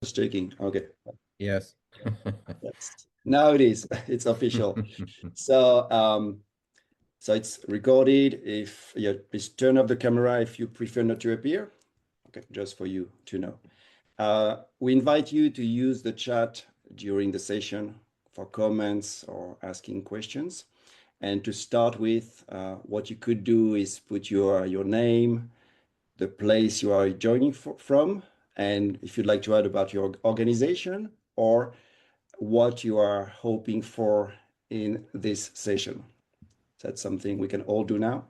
Just checking. Okay. Yes. Yes. Now it is. It's official. So so it's recorded. If you please turn off the camera if you prefer not to appear. Okay, just for you to know. We invite you to use the chat during the session for comments or asking questions. And to start with, what you could do is put your name, the place you are joining from, and if you'd like to add about your organization or what you are hoping for in this session. That's something we can all do now.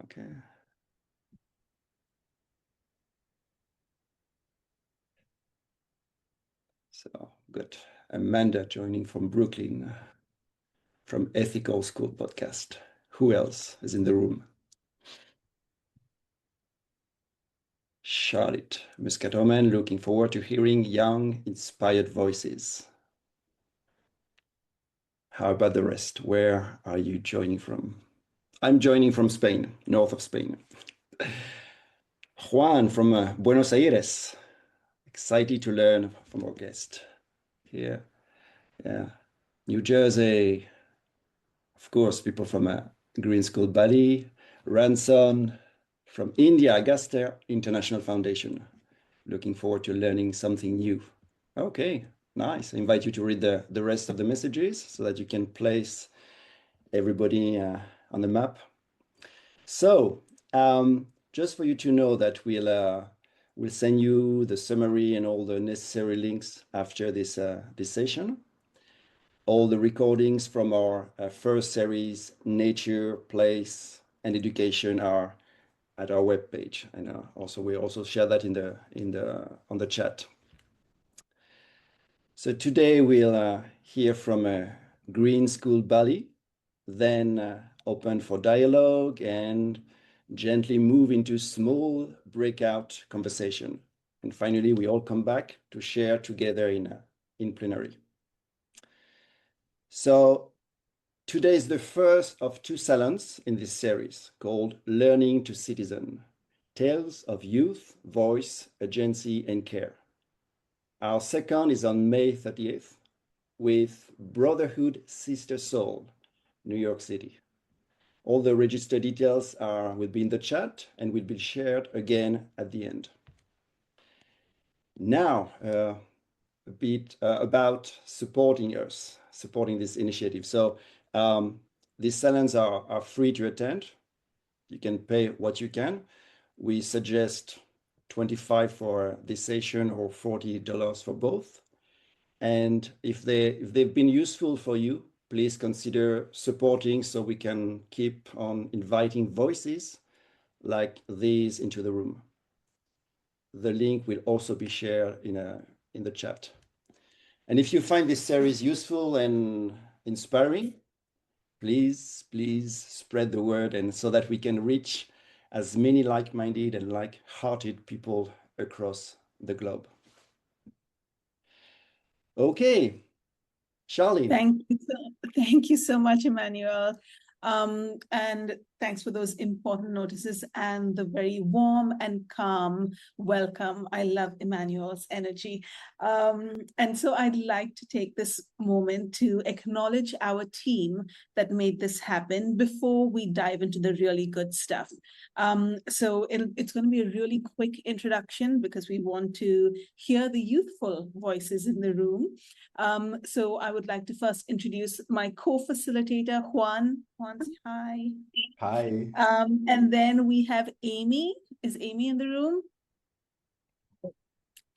Okay. So good. Amanda joining from Brooklyn, from Ethical School Podcast. Who else is in the room? Charlotte Muscatoman, looking forward to hearing young, inspired voices. How about the rest? Where are you joining from? I'm joining from Spain, north of Spain. Juan from Buenos Aires. Excited to learn from our guest here. Yeah. New Jersey. Of course, people from Green School Bali. Ranson from India, Augusta International Foundation. Looking forward to learning something new. Okay, nice. I invite you to read the rest of the messages so that you can place everybody on the map. So, just for you to know that we'll send you the summary and all the necessary links after this session. All the recordings from our first series, Nature, Place, and Education, are at our webpage, and also we also share that on the chat. So today we'll hear from Green School Bali, then open for dialogue and gently move into small breakout conversation. And finally, we all come back to share together in plenary. So today is the first of two salons in this series called Learning to Citizen, Tales of Youth, Voice, Agency, and Care. Our second is on May 30th with Brotherhood Sister Soul, New York City. All the register details will be in the chat and will be shared again at the end. Now, a bit about supporting us, supporting this initiative. So these salons are free to attend. You can pay what you can. We suggest $25 for this session or $40 for both. And if they've been useful for you, please consider supporting so we can keep on inviting voices like these into the room. The link will also be shared in the chat. And if you find this series useful and inspiring, please spread the word, and so that we can reach as many like-minded and like-hearted people across the globe. Okay, Charlene. Thank you so much, Emmanuel. And thanks for those important notices and the very warm and calm welcome. I love Emmanuel's energy. And so I'd like to take this moment to acknowledge our team that made this happen before we dive into the really good stuff. So it's going to be a really quick introduction because we want to hear the youthful voices in the room. So I would like to first introduce my co-facilitator, Juan. Juan, say hi. Hi. And then we have Amy. Is Amy in the room?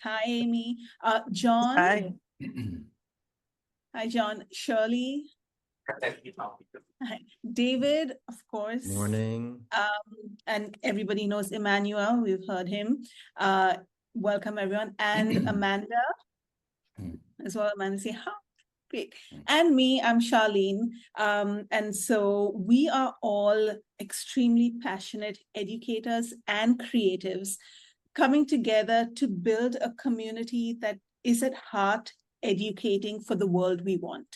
Hi, Amy. John. Hi. Hi, John. Shirley. Hi. David, of course. Morning. And everybody knows Emmanuel. We've heard him. Welcome, everyone. And Amanda as well. Amanda, say hi. Great. And me, I'm Charlene. And so we are all extremely passionate educators and creatives coming together to build a community that is at heart educating for the world we want.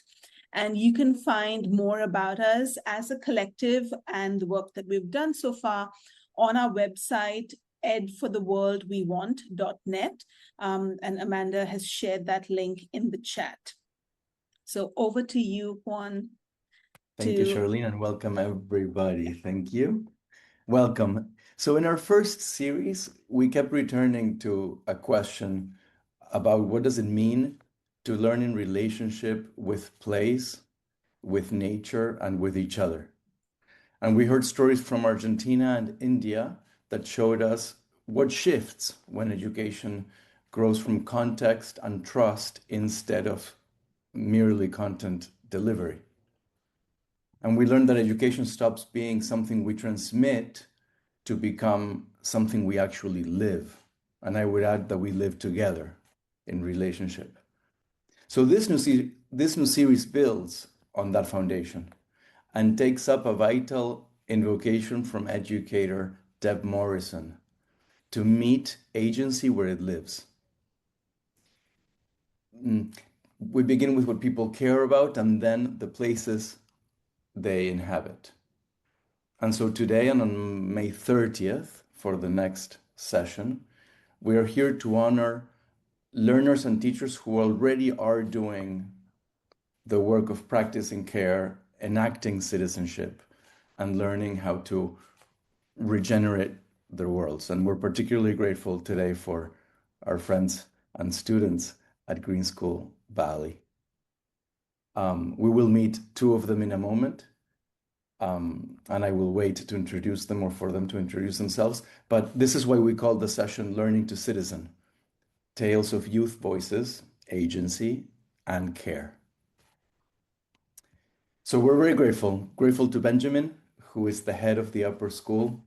And you can find more about us as a collective and the work that we've done so far on our website, edfortheworldwewant.net. And Amanda has shared that link in the chat. So over to you, Juan. Thank you, Charlene, and welcome everybody. Thank you. Welcome. So in our first series, we kept returning to a question about what does it mean to learn in relationship with place, with nature, and with each other. And we heard stories from Argentina and India that showed us what shifts when education grows from context and trust instead of merely content delivery. And we learned that education stops being something we transmit to become something we actually live. And I would add that we live together in relationship. So this new series builds on that foundation and takes up a vital invocation from educator Deb Morrison to meet agency where it lives. We begin with what people care about and then the places they inhabit. And so today and on May 30th, for the next session, we are here to honor learners and teachers who already are doing the work of practicing care, enacting citizenship, and learning how to regenerate their worlds. And we're particularly grateful today for our friends and students at Green School Bali. We will meet two of them in a moment. And I will wait to introduce them or for them to introduce themselves. But this is why we call the session Learning to Citizen, Tales of Youth Voices, Agency, and Care. So we're very grateful to Benjamin, who is the head of the upper school,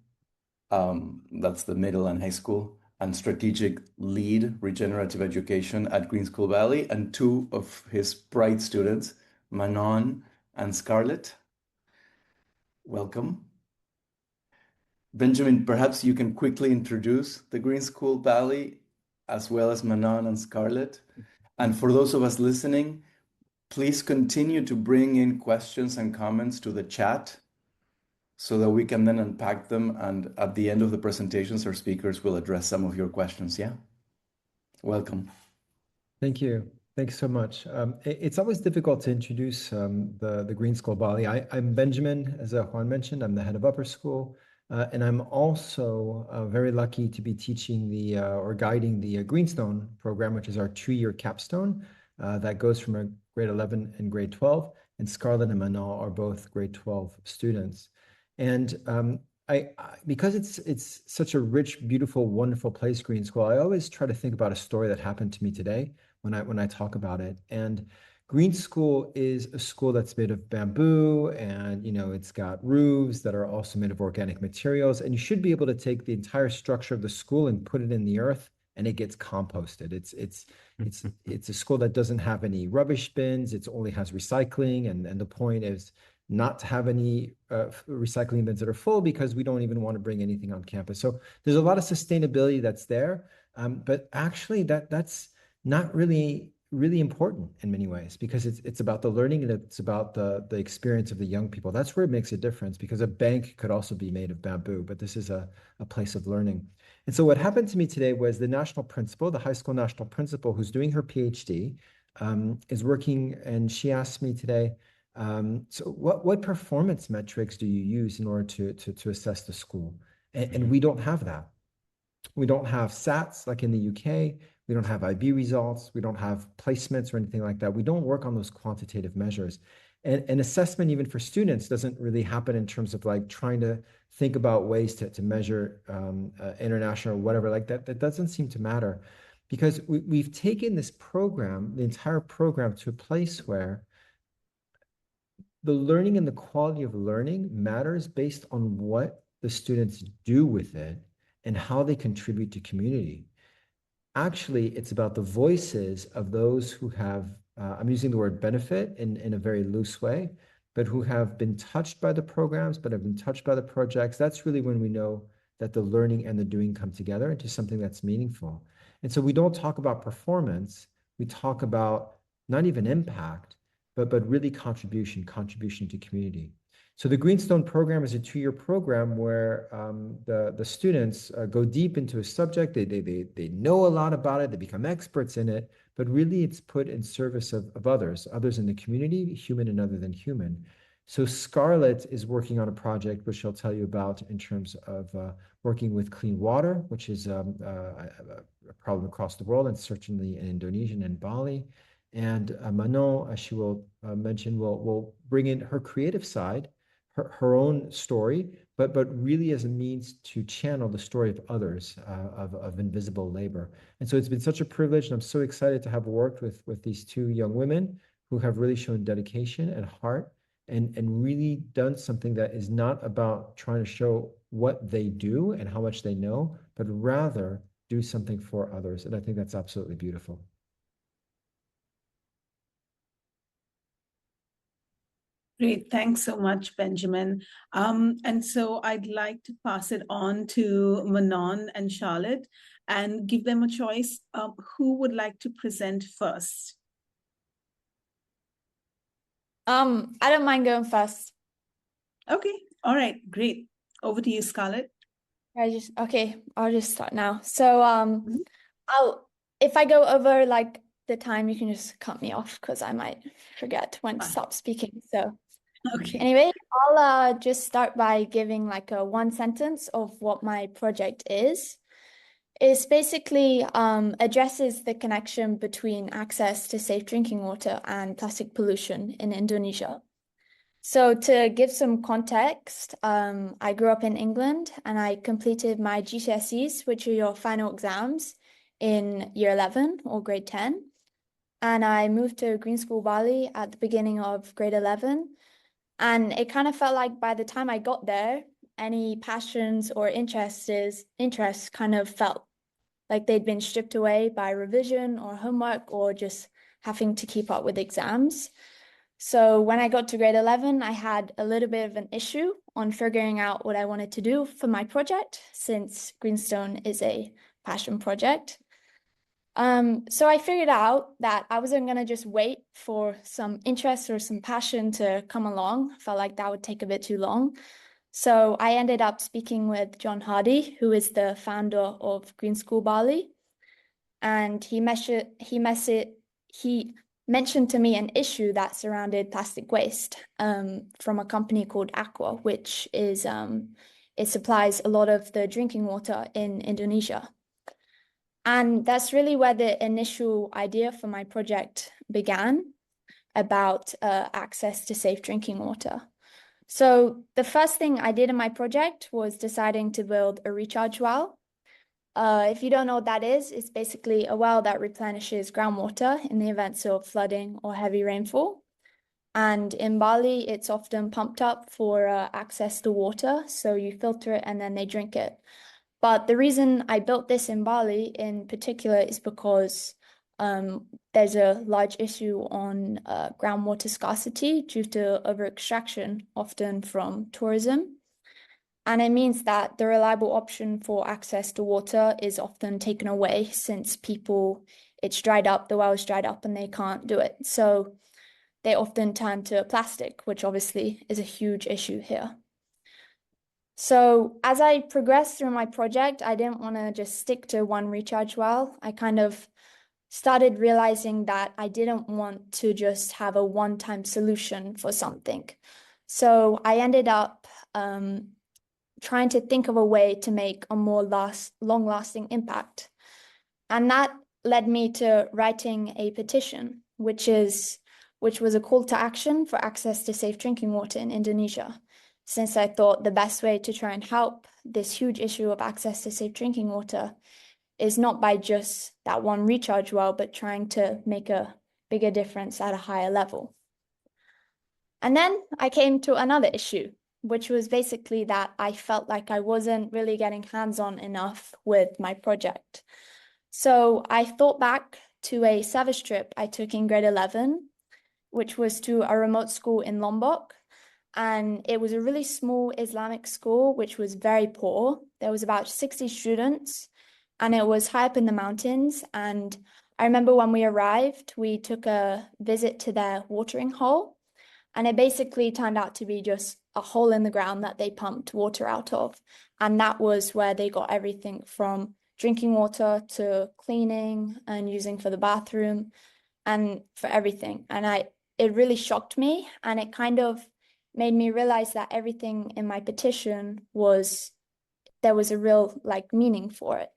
that's the middle and high school, and strategic lead regenerative education at Green School Valley, and two of his bright students, Manon and Scarlett. Welcome. Benjamin, perhaps you can quickly introduce the Green School Valley as well as Manon and Scarlett. And for those of us listening, please continue to bring in questions and comments to the chat so that we can then unpack them. And at the end of the presentations, our speakers will address some of your questions. Yeah. Welcome. Thank you. Thanks so much. It's always difficult to introduce the Green School Bali. I'm Benjamin, as Juan mentioned. I'm the head of upper school, and I'm also very lucky to be teaching or guiding the Greenstone program, which is our 2-year capstone that goes from grade 11 and grade 12. And Scarlett and Manon are both grade 12 students. And because it's such a rich, beautiful, wonderful place, Green School, I always try to think about a story that happened to me today when I talk about it. And Green School is a school that's made of bamboo, and it's got roofs that are also made of organic materials. And you should be able to take the entire structure of the school and put it in the earth, and it gets composted. It's a school that doesn't have any rubbish bins. It only has recycling, and the point is not to have any recycling bins that are full, because we don't even want to bring anything on campus. So there's a lot of sustainability that's there, but actually that's not really important in many ways, because it's about the learning and it's about the experience of the young people. That's where it makes a difference, because a bank could also be made of bamboo, but this is a place of learning. And so what happened to me today was the national principal, the high school national principal, who's doing her PhD, is working, and she asked me today, so what performance metrics do you use in order to assess the school? And we don't have that. We don't have SATs like in the UK. We don't have IB results. We don't have placements or anything like that. We don't work on those quantitative measures. And assessment, even for students, doesn't really happen in terms of like trying to think about ways to measure international or whatever like that. That doesn't seem to matter, because we've taken this program, the entire program, to a place where the learning and the quality of learning matters based on what the students do with it and how they contribute to community. Actually, it's about the voices of those who have, I'm using the word benefit in a very loose way, but who have been touched by the programs, but have been touched by the projects. That's really when we know that the learning and the doing come together into something that's meaningful. And so we don't talk about performance. We talk about not even impact, but really contribution to community. So the Greenstone program is a 2-year program where the students go deep into a subject. They know a lot about it. They become experts in it, but really it's put in service of others in the community, human and other than human. So Scarlett is working on a project, which I'll tell you about in terms of working with clean water, which is a problem across the world, and certainly in Indonesia and in Bali. And Manon, as she will mention, will bring in her creative side, her own story, but really as a means to channel the story of others, of invisible labor. And so it's been such a privilege, and I'm so excited to have worked with these 2 young women who have really shown dedication and heart, and really done something that is not about trying to show what they do and how much they know, but rather do something for others. And I think that's absolutely beautiful. Great, thanks so much, Benjamin. And so I'd like to pass it on to Manon and Charlotte and give them a choice. Who would like to present first? I don't mind going first. Okay, all right, great. Over to you, Scarlett. I'll just start now. So if I go over like the time, you can just cut me off because I might forget when to stop speaking. So okay. Anyway, I'll just start by giving like a 1 sentence of what my project is. It basically addresses the connection between access to safe drinking water and plastic pollution in Indonesia. So to give some context, I grew up in England and I completed my GCSEs, which are your final exams, in year 11 or grade 10. And I moved to Green School Bali at the beginning of grade 11. And it kind of felt like by the time I got there, any passions or interests kind of felt like they'd been stripped away by revision or homework or just having to keep up with exams. So when I got to grade 11, I had a little bit of an issue on figuring out what I wanted to do for my project, since Greenstone is a passion project. So I figured out that I wasn't going to just wait for some interest or some passion to come along. I felt like that would take a bit too long. So I ended up speaking with John Hardy, who is the founder of Green School Bali. And he mentioned to me an issue that surrounded plastic waste from a company called Aqua, which is it supplies a lot of the drinking water in Indonesia. And that's really where the initial idea for my project began, about access to safe drinking water. So the first thing I did in my project was deciding to build a recharge well. If you don't know what that is, it's basically a well that replenishes groundwater in the events of flooding or heavy rainfall. And in Bali, it's often pumped up for access to water. So you filter it and then they drink it. But the reason I built this in Bali in particular is because there's a large issue on groundwater scarcity due to over-extraction, often from tourism. And it means that the reliable option for access to water is often taken away since it's dried up, the well is dried up and they can't do it. So they often turn to plastic, which obviously is a huge issue here. So as I progressed through my project, I didn't want to just stick to one recharge well. I kind of started realizing that I didn't want to just have a one-time solution for something. So I ended up trying to think of a way to make a more long-lasting impact. And that led me to writing a petition, which was a call to action for access to safe drinking water in Indonesia, since I thought the best way to try and help this huge issue of access to safe drinking water is not by just that one recharge well, but trying to make a bigger difference at a higher level. And then I came to another issue, which was basically that I felt like I wasn't really getting hands-on enough with my project. So I thought back to a service trip I took in grade 11, which was to a remote school in Lombok. And it was a really small Islamic school, which was very poor. There was about 60 students, and it was high up in the mountains. And I remember when we arrived, we took a visit to their watering hole, and it basically turned out to be just a hole in the ground that they pumped water out of. And that was where they got everything from drinking water to cleaning and using for the bathroom and for everything. And it really shocked me, and it kind of made me realize that everything in my petition there was a real like meaning for it.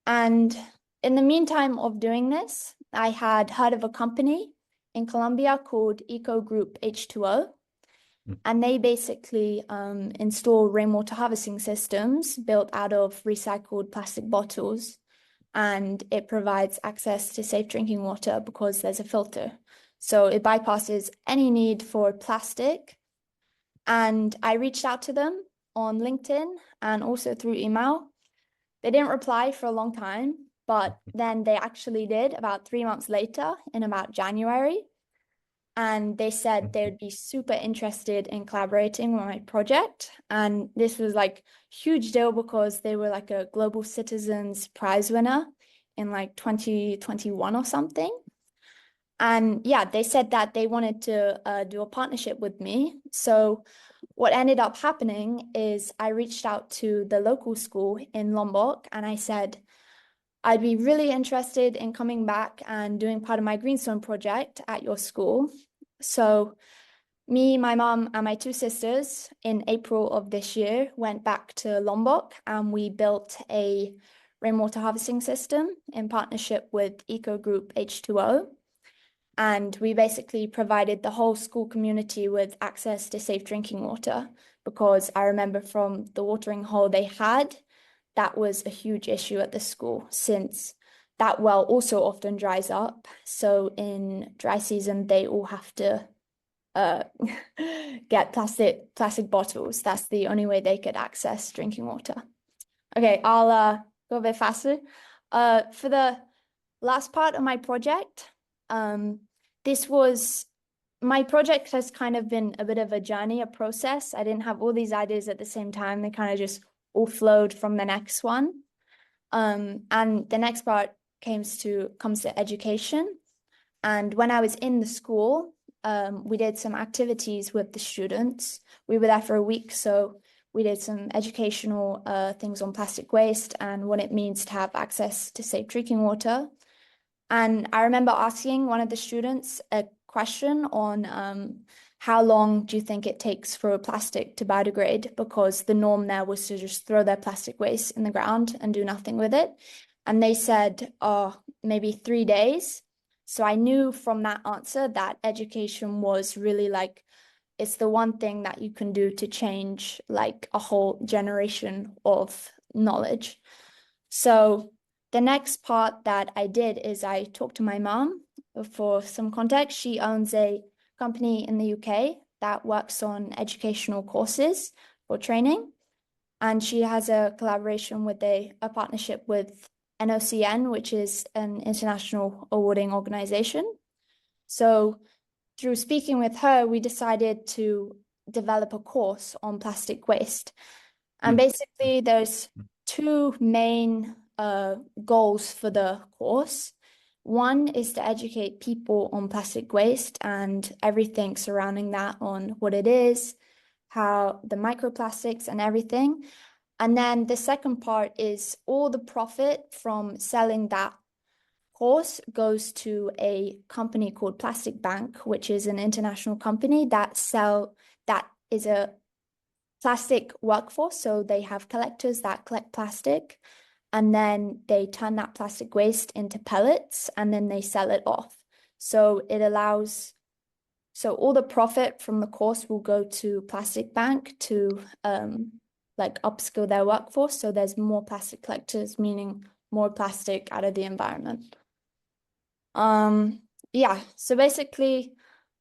And in the meantime of doing this, I had heard of a company in Colombia called Eco Group H2O. And they basically install rainwater harvesting systems built out of recycled plastic bottles. And it provides access to safe drinking water because there's a filter. So it bypasses any need for plastic. And I reached out to them on LinkedIn and also through email. They didn't reply for a long time, but then they actually did about 3 months later in about January. And they said they would be super interested in collaborating with my project. And this was like huge deal because they were like a Global Citizens Prize winner in like 2021 or something. And yeah, they said that they wanted to do a partnership with me. So what ended up happening is I reached out to the local school in Lombok and I said, I'd be really interested in coming back and doing part of my Greenstone project at your school. So me, my mom, and my 2 sisters in April of this year went back to Lombok and we built a rainwater harvesting system in partnership with Eco Group H2O. And we basically provided the whole school community with access to safe drinking water because I remember from the watering hole they had, that was a huge issue at the school since that well also often dries up. So in dry season, they all have to get plastic bottles. That's the only way they could access drinking water. Okay, I'll go a bit faster. For the last part of my project, my project has kind of been a bit of a journey, a process. I didn't have all these ideas at the same time. They kind of just all flowed from the next one. And the next part comes to education. And when I was in the school, we did some activities with the students. We were there for a week, so we did some educational things on plastic waste and what it means to have access to safe drinking water. And I remember asking one of the students a question on how long do you think it takes for a plastic to biodegrade? Because the norm there was to just throw their plastic waste in the ground and do nothing with it. And they said, oh, maybe 3 days. So I knew from that answer that education was really like, it's the one thing that you can do to change like a whole generation of knowledge. So the next part that I did is I talked to my mom. For some context, she owns a company in the UK that works on educational courses for training. And she has a collaboration with a partnership with NOCN, which is an international awarding organization. So through speaking with her, we decided to develop a course on plastic waste. And basically there's 2 main goals for the course. One is to educate people on plastic waste and everything surrounding that, on what it is, how the microplastics and everything. And then the second part is all the profit from selling that course goes to a company called Plastic Bank, which is an international company that is a plastic workforce. So they have collectors that collect plastic, and then they turn that plastic waste into pellets and then they sell it off. So all the profit from the course will go to Plastic Bank to like upskill their workforce. So there's more plastic collectors, meaning more plastic out of the environment. Yeah, so basically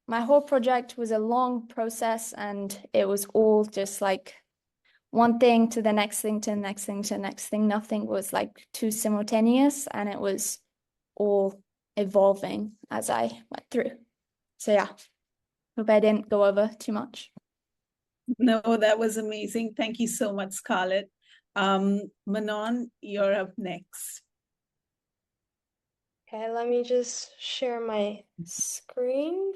my whole project was a long process and it was all just like one thing to the next thing to the next thing to the next thing. Nothing was like too simultaneous, and it was all evolving as I went through. So yeah, hope I didn't go over too much. No, that was amazing. Thank you so much, Scarlett. Manon, you're up next. Okay, let me just share my screen.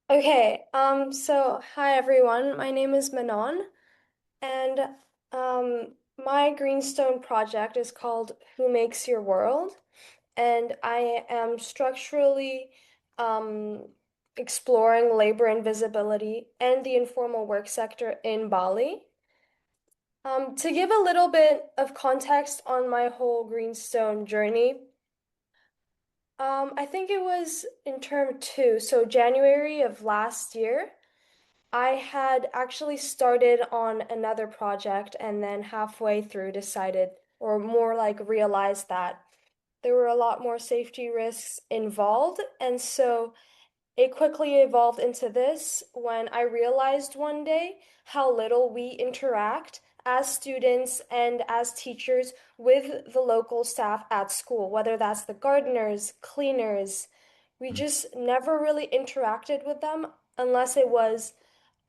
Okay, so hi everyone, my name is Manon, and my Greenstone project is called Who Makes Your World? And I am structurally exploring labor invisibility and the informal work sector in Bali. To give a little bit of context on my whole Greenstone journey, I think it was in term 2, so January of last year, I had actually started on another project and then halfway through decided, or more like realized that there were a lot more safety risks involved. And so it quickly evolved into this when I realized one day how little we interact as students and as teachers with the local staff at school, whether that's the gardeners, cleaners. We just never really interacted with them unless it was,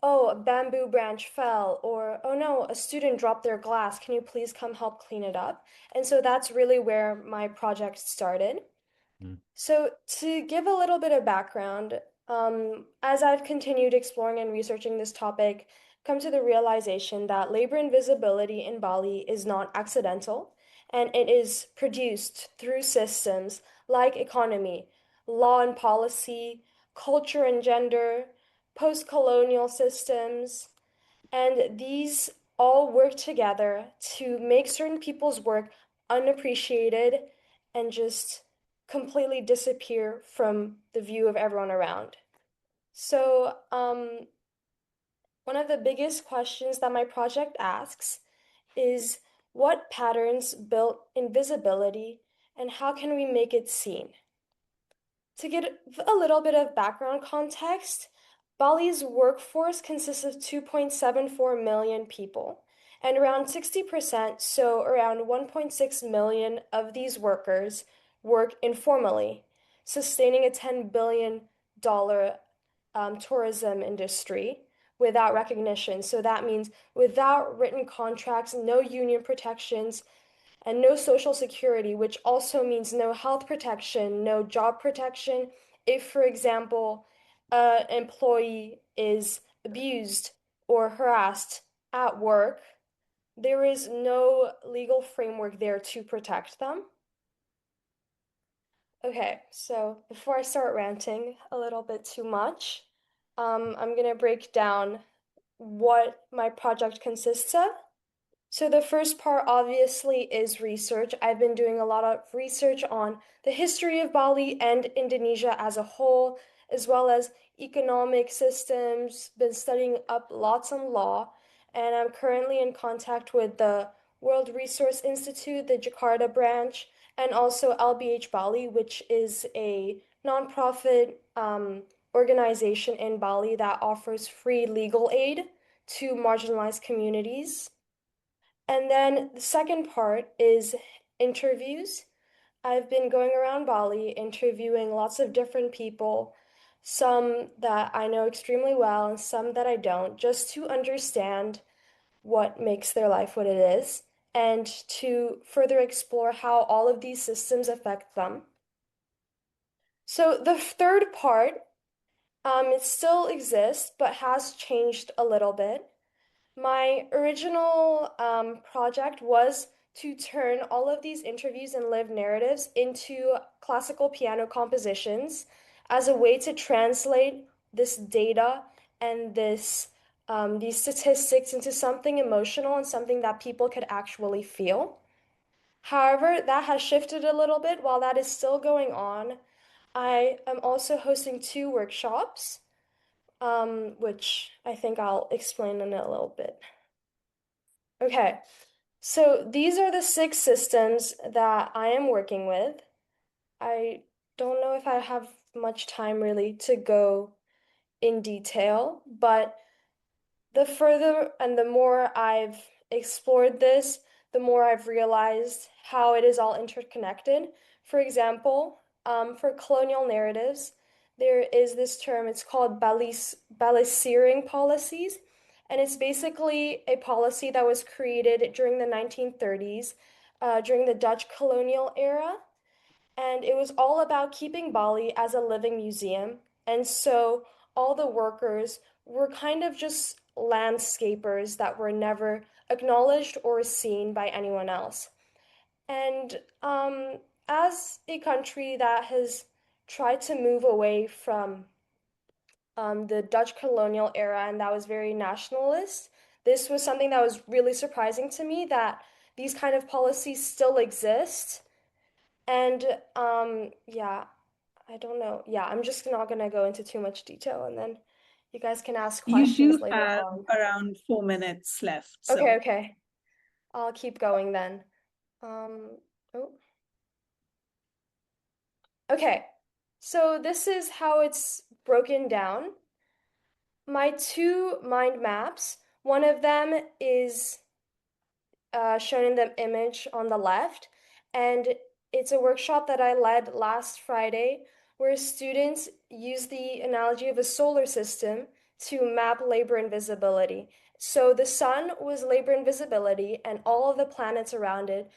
oh, a bamboo branch fell, or oh no, a student dropped their glass. Can you please come help clean it up? And so that's really where my project started. So, to give a little bit of background, as I've continued exploring and researching this topic, come to the realization that labor invisibility in Bali is not accidental, and it is produced through systems like economy, law and policy, culture and gender, post-colonial systems, and these all work together to make certain people's work unappreciated and just completely disappear from the view of everyone around. So, one of the biggest questions that my project asks is what patterns built invisibility and how can we make it seen? To get a little bit of background context, Bali's workforce consists of 2.74 million people, and around 60%, so around 1.6 million of these workers, work informally, sustaining a $10 billion tourism industry without recognition. So that means without written contracts, no union protections, and no social security, which also means no health protection, no job protection. If, for example, an employee is abused or harassed at work, there is no legal framework there to protect them. Okay, so before I start ranting a little bit too much, I'm going to break down what my project consists of. So the first part obviously is research. I've been doing a lot of research on the history of Bali and Indonesia as a whole, as well as economic systems, been studying up lots on law, and I'm currently in contact with the World Resource Institute, the Jakarta branch, and also LBH Bali, which is a nonprofit organization in Bali that offers free legal aid to marginalized communities. And then the second part is interviews. I've been going around Bali interviewing lots of different people, some that I know extremely well and some that I don't, just to understand what makes their life what it is and to further explore how all of these systems affect them. So the third part, it still exists, but has changed a little bit. My original project was to turn all of these interviews and lived narratives into classical piano compositions as a way to translate this data and these statistics into something emotional and something that people could actually feel. However, that has shifted a little bit. While that is still going on, I am also hosting 2 workshops, which I think I'll explain in a little bit. Okay, so these are the 6 systems that I am working with. I don't know if I have much time really to go in detail, but the further and the more I've explored this, the more I've realized how it is all interconnected. For example, for colonial narratives, there is this term, it's called balancing policies. And it's basically a policy that was created during the 1930s, during the Dutch colonial era. And it was all about keeping Bali as a living museum. And so all the workers were kind of just landscapers that were never acknowledged or seen by anyone else. And as a country that has tried to move away from the Dutch colonial era, and that was very nationalist, this was something that was really surprising to me, that these kind of policies still exist. And yeah, I don't know. Yeah, I'm just not gonna go into too much detail, and then you guys can ask You questions do later have on. around 4 minutes left. Okay, okay. I'll keep going then. Oh. Okay, so this is how it's broken down. My two mind maps, one of them is shown in the image on the left, and it's a workshop that I led last Friday where students use the analogy of a solar system to map labor invisibility. So the sun was labor invisibility, and all of the planets around it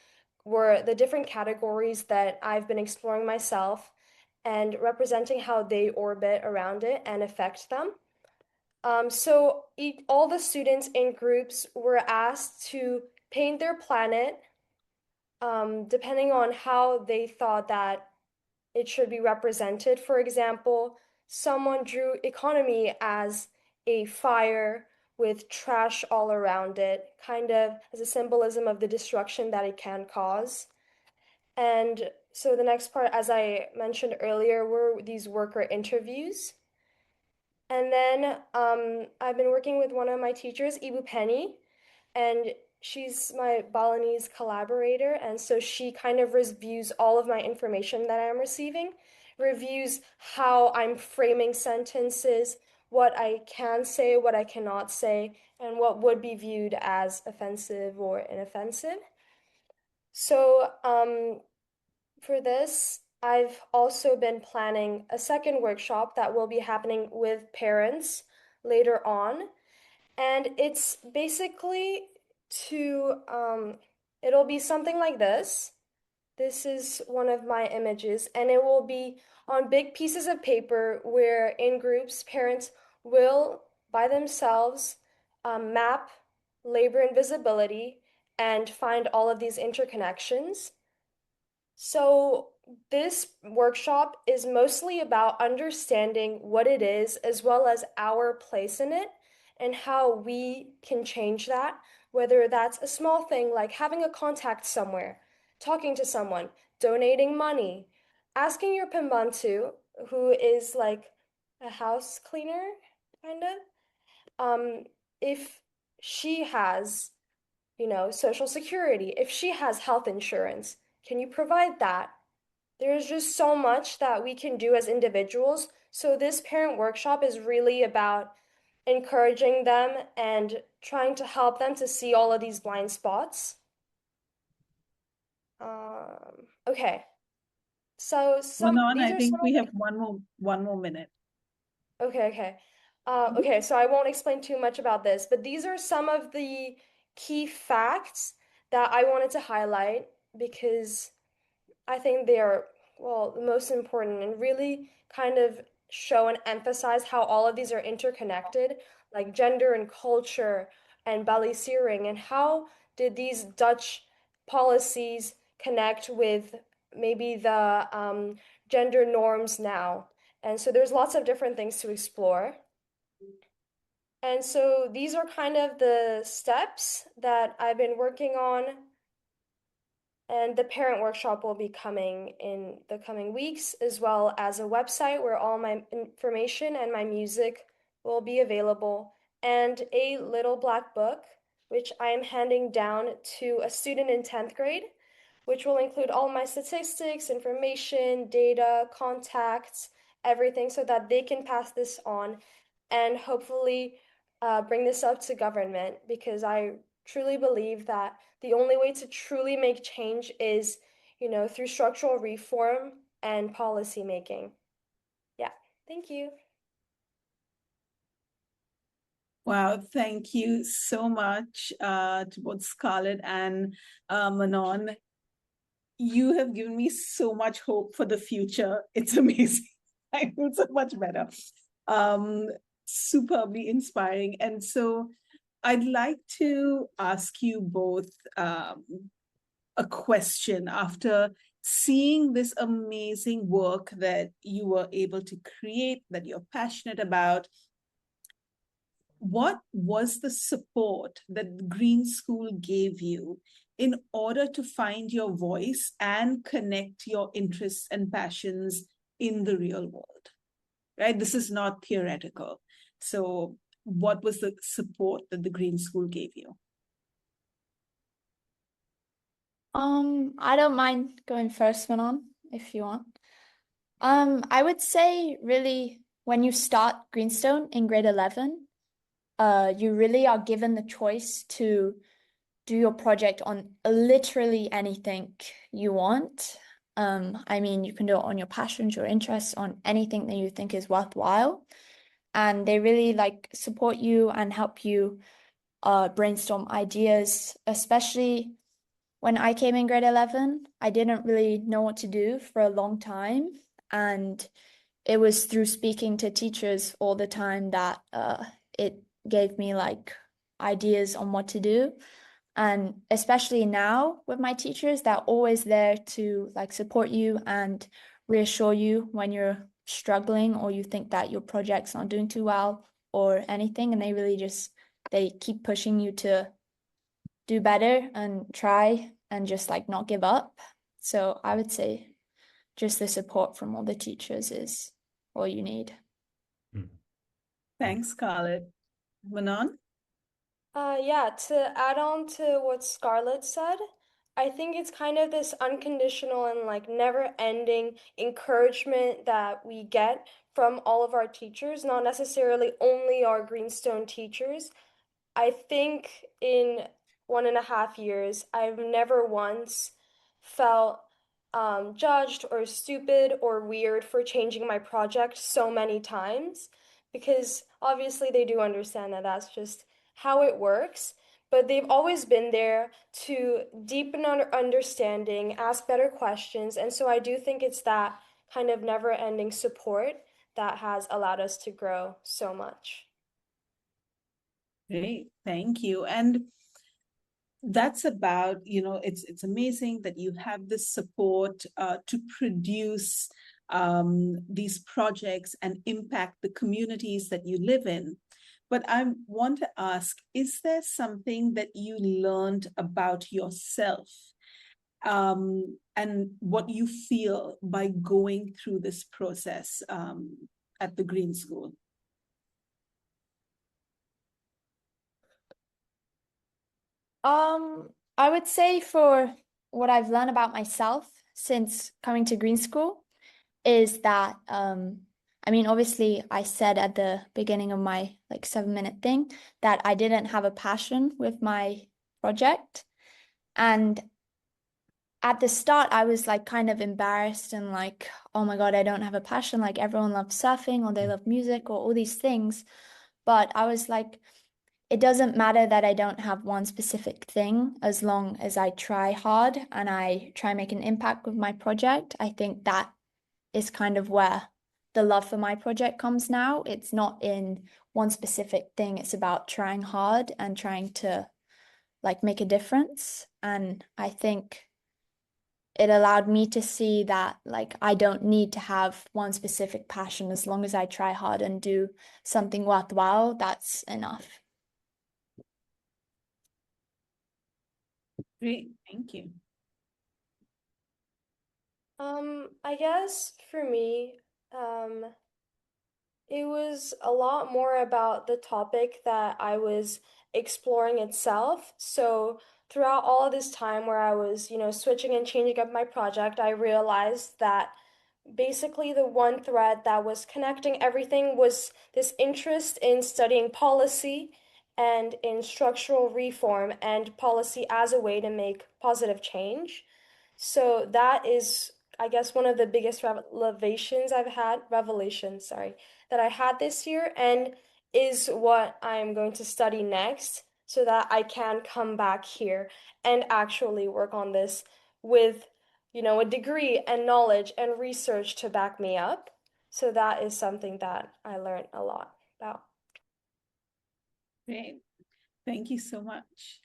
were the different categories that I've been exploring myself and representing how they orbit around it and affect them. So all the students in groups were asked to paint their planet depending on how they thought that it should be represented. For example, someone drew economy as a fire with trash all around it, kind of as a symbolism of the destruction that it can cause. And so the next part, as I mentioned earlier, were these worker interviews. And then I've been working with one of my teachers, Ibu Penny, and she's my Balinese collaborator. And so she kind of reviews all of my information that I'm receiving, reviews how I'm framing sentences, what I can say, what I cannot say, and what would be viewed as offensive or inoffensive. So for this, I've also been planning a second workshop that will be happening with parents later on. And it's basically it'll be something like this. This is one of my images, and it will be on big pieces of paper where in groups, parents will, by themselves, map labor invisibility and find all of these interconnections. So this workshop is mostly about understanding what it is, as well as our place in it, and how we can change that, whether that's a small thing like having a contact somewhere, talking to someone, donating money, asking your pembantu, who is like a house cleaner, kind of, if she has, Social Security, if she has health insurance, can you provide that? There's just so much that we can do as individuals. So this parent workshop is really about encouraging them and trying to help them to see all of these blind spots. Okay. So Manon, these I are think some we of have one more minute. Okay. Okay, so I won't explain too much about this, but these are some of the key facts that I wanted to highlight because I think they are, well, the most important and really kind of show and emphasize how all of these are interconnected, like gender and culture and balancing, and how did these Dutch policies connect with maybe the gender norms now. And so there's lots of different things to explore. And so these are kind of the steps that I've been working on. And the parent workshop will be coming in the coming weeks, as well as a website where all my information and my music will be available, and a little black book, which I am handing down to a student in 10th grade, which will include all my statistics, information, data, contacts, everything, so that they can pass this on and hopefully bring this up to government, because I truly believe that the only way to truly make change is, through structural reform and policy making. Yeah. Thank you. Wow, thank you so much to both Scarlett and Manon. You have given me so much hope for the future. It's amazing. I feel so much better. Superbly inspiring. And so I'd like to ask you both a question after seeing this amazing work that you were able to create, that you're passionate about. What was the support that the Green School gave you in order to find your voice and connect your interests and passions in the real world? Right? This is not theoretical. So what was the support that the Green School gave you? I don't mind going first, Manon, if you want. I would say really when you start Greenstone in grade 11, you really are given the choice to do your project on literally anything you want. I mean, you can do it on your passions, your interests, on anything that you think is worthwhile. And they really like support you and help you brainstorm ideas, especially when I came in grade 11, I didn't really know what to do for a long time. And it was through speaking to teachers all the time that it gave me like ideas on what to do. And especially now with my teachers, they're always there to like support you and reassure you when you're struggling or you think that your project's not doing too well or anything. And they keep pushing you to do better and try and just like not give up. So I would say just the support from all the teachers is all you need. Thanks, Scarlett. Manon? Yeah, to add on to what Scarlett said, I think it's kind of this unconditional and like never-ending encouragement that we get from all of our teachers, not necessarily only our Greenstone teachers. I think in 1.5 years, I've never once felt judged or stupid or weird for changing my project so many times because obviously they do understand that that's just how it works. But they've always been there to deepen our understanding, ask better questions. And so I do think it's that kind of never-ending support that has allowed us to grow so much. Great, thank you. And that's about, it's amazing that you have this support to produce these projects and impact the communities that you live in. But I want to ask, is there something that you learned about yourself and what you feel by going through this process at the Green School? I would say for what I've learned about myself since coming to Green School is that I mean, obviously I said at the beginning of my like 7-minute thing that I didn't have a passion with my project. And at the start, I was like kind of embarrassed and like, oh my God, I don't have a passion. Like everyone loves surfing or they love music or all these things. But I was like, it doesn't matter that I don't have one specific thing as long as I try hard and I try and make an impact with my project. I think that is kind of where the love for my project comes now. It's not in one specific thing. It's about trying hard and trying to like make a difference. And I think it allowed me to see that like I don't need to have one specific passion. As long as I try hard and do something worthwhile, that's enough. Great, thank you. I guess for me, it was a lot more about the topic that I was exploring itself. So throughout all of this time where I was, switching and changing up my project, I realized that basically the one thread that was connecting everything was this interest in studying policy and in structural reform and policy as a way to make positive change. So that is I guess one of the biggest revelations, that I had this year, and is what I'm going to study next so that I can come back here and actually work on this with, a degree and knowledge and research to back me up. So that is something that I learned a lot about. Great. Thank you so much.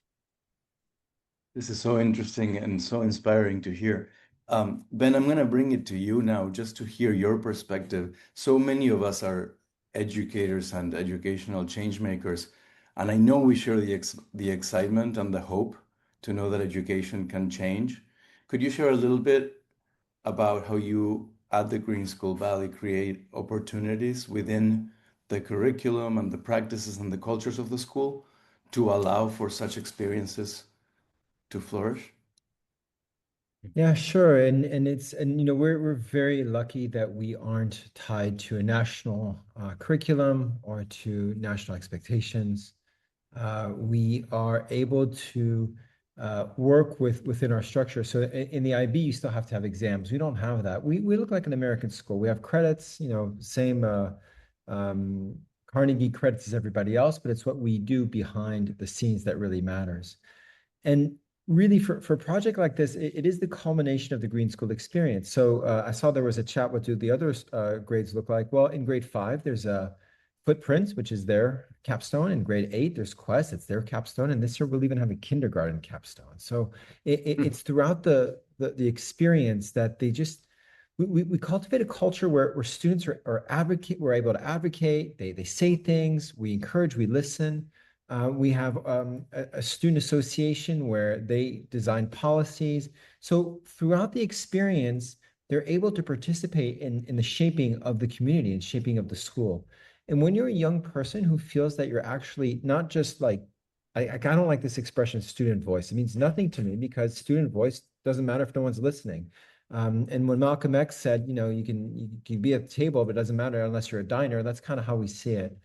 This is so interesting and so inspiring to hear. Ben, I'm going to bring it to you now just to hear your perspective. So many of us are educators and educational change makers, and I know we share the excitement and the hope to know that education can change. Could you share a little bit about how you at the Green School Bali create opportunities within the curriculum and the practices and the cultures of the school to allow for such experiences to flourish? Yeah, sure. And we're very lucky that we aren't tied to a national curriculum or to national expectations. We are able to work within our structure. So in the IB, you still have to have exams. We don't have that. We look like an American school. We have credits, same Carnegie credits as everybody else, but it's what we do behind the scenes that really matters. And really, for a project like this, it is the culmination of the Green School experience. So I saw there was a chat, what do the other grades look like? Well, in grade 5, there's a Footprints, which is their capstone. In grade 8, there's Quest, it's their capstone. And this year we'll even have a kindergarten capstone. So it's throughout the experience that they just, we cultivate a culture where students are we're able to advocate, they say things, we encourage, we listen. We have a student association where they design policies. So throughout the experience, they're able to participate in the shaping of the community and shaping of the school. And when you're a young person who feels that you're actually not just like, I don't like this expression, student voice. It means nothing to me because student voice doesn't matter if no one's listening. And when Malcolm X said, you can be at the table, but it doesn't matter unless you're a diner, that's kind of how we see it.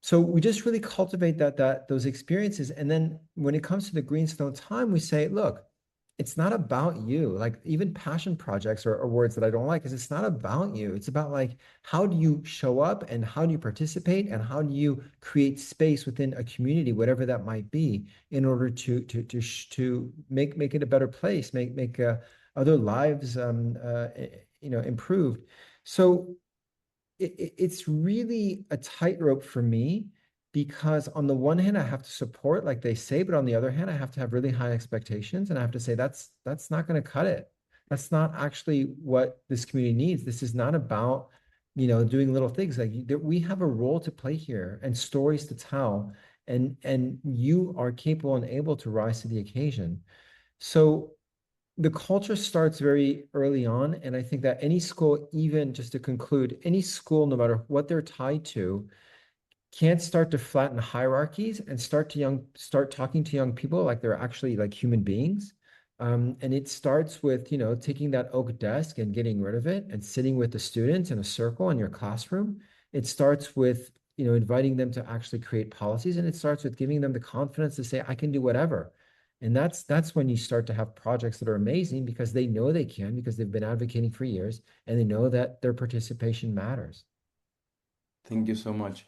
So we just really cultivate those experiences. And then when it comes to the Greenstone time, we say, look, it's not about you. Like even passion projects are words that I don't like, because it's not about you. It's about like, how do you show up and how do you participate and how do you create space within a community, whatever that might be, in order to make it a better place, make other lives improved. So it's really a tightrope for me, because on the one hand, I have to support, like they say, but on the other hand, I have to have really high expectations, and I have to say that's not going to cut it. That's not actually what this community needs. This is not about, doing little things. Like we have a role to play here and stories to tell, and you are capable and able to rise to the occasion. So the culture starts very early on. And I think that any school, even just to conclude, any school, no matter what they're tied to, can't start to flatten hierarchies and start talking to young people like they're actually like human beings. And it starts with, taking that oak desk and getting rid of it and sitting with the students in a circle in your classroom. It starts with, inviting them to actually create policies. And it starts with giving them the confidence to say, I can do whatever. And that's when you start to have projects that are amazing, because they know they can, because they've been advocating for years, and they know that their participation matters. Thank you so much.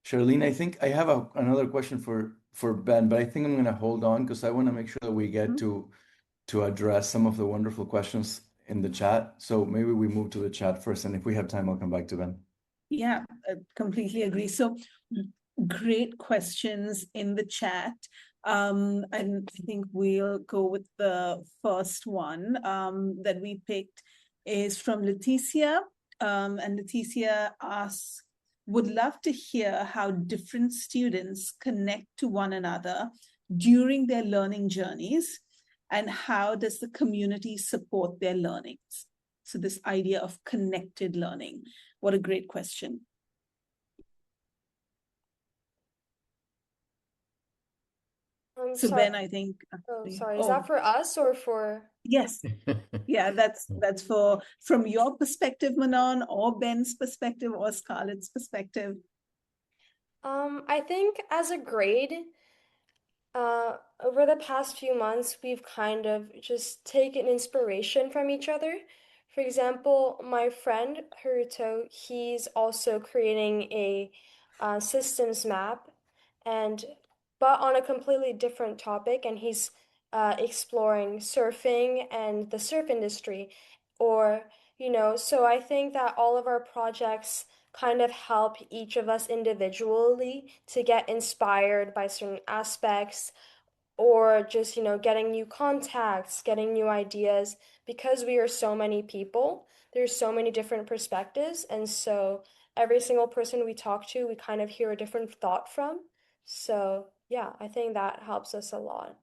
Charlene, I think I have another question for Ben, but I think I'm going to hold on because I want to make sure that we get to address some of the wonderful questions in the chat. So maybe we move to the chat first, and if we have time, I'll come back to Ben. Yeah, I completely agree. So great questions in the chat. And I think we'll go with the first one that we picked is from Leticia. And Leticia asks, would love to hear how different students connect to one another during their learning journeys, and how does the community support their learnings? So this idea of connected learning. What a great question. So sorry. Ben, I think. Sorry, is that for us or for? Yes. Yeah, that's from your perspective, Manon, or Ben's perspective, or Scarlett's perspective. I think as a grade, Over the past few months, we've kind of just taken inspiration from each other. For example, my friend Haruto, he's also creating a systems map, and but on a completely different topic, and he's exploring surfing and the surf industry, or so I think that all of our projects kind of help each of us individually to get inspired by certain aspects or just, getting new contacts, getting new ideas. Because we are so many people, there's so many different perspectives. And so every single person we talk to, we kind of hear a different thought from. So yeah, I think that helps us a lot.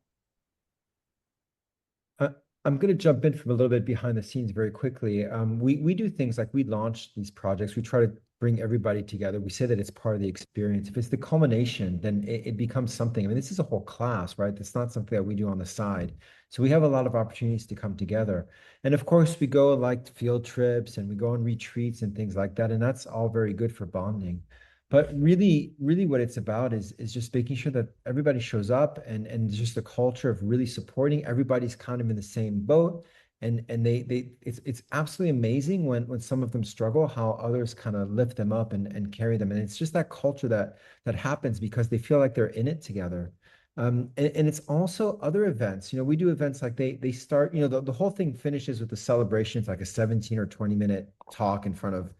I'm going to jump in from a little bit behind the scenes very quickly. We do things like we launch these projects. We try to bring everybody together. We say that it's part of the experience. If it's the culmination, then it becomes something. I mean, this is a whole class, right? It's not something that we do on the side. So we have a lot of opportunities to come together. And of course, we go like field trips and we go on retreats and things like that. And that's all very good for bonding. But really, really what it's about is just making sure that everybody shows up and just a culture of really supporting. Everybody's kind of in the same boat. And it's absolutely amazing when some of them struggle, how others kind of lift them up and carry them. And it's just that culture that happens because they feel like they're in it together. And it's also other events. We do events like they start, the whole thing finishes with a celebration. It's like a 17 or 20-minute talk in front of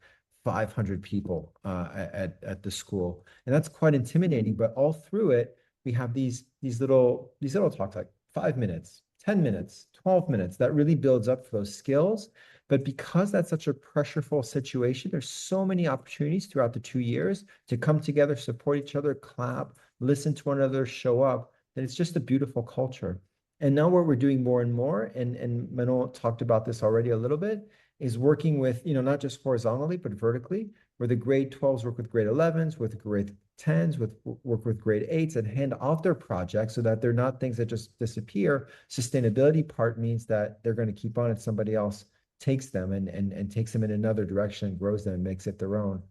500 people at the school, and that's quite intimidating. But all through it, we have these little talks, like 5 minutes, 10 minutes, 12 minutes, that really builds up for those skills. But because that's such a pressureful situation, there's so many opportunities throughout the 2 years to come together, support each other, clap, listen to one another, show up. And it's just a beautiful culture. And now what we're doing more and more, and Manon talked about this already a little bit, is working with, not just horizontally, but vertically, where the grade 12s work with grade 11s, with grade 10s, work with grade 8s, and hand off their projects so that they're not things that just disappear. Sustainability part means that they're going to keep on and somebody else takes them and takes them in another direction and grows them and makes it their own.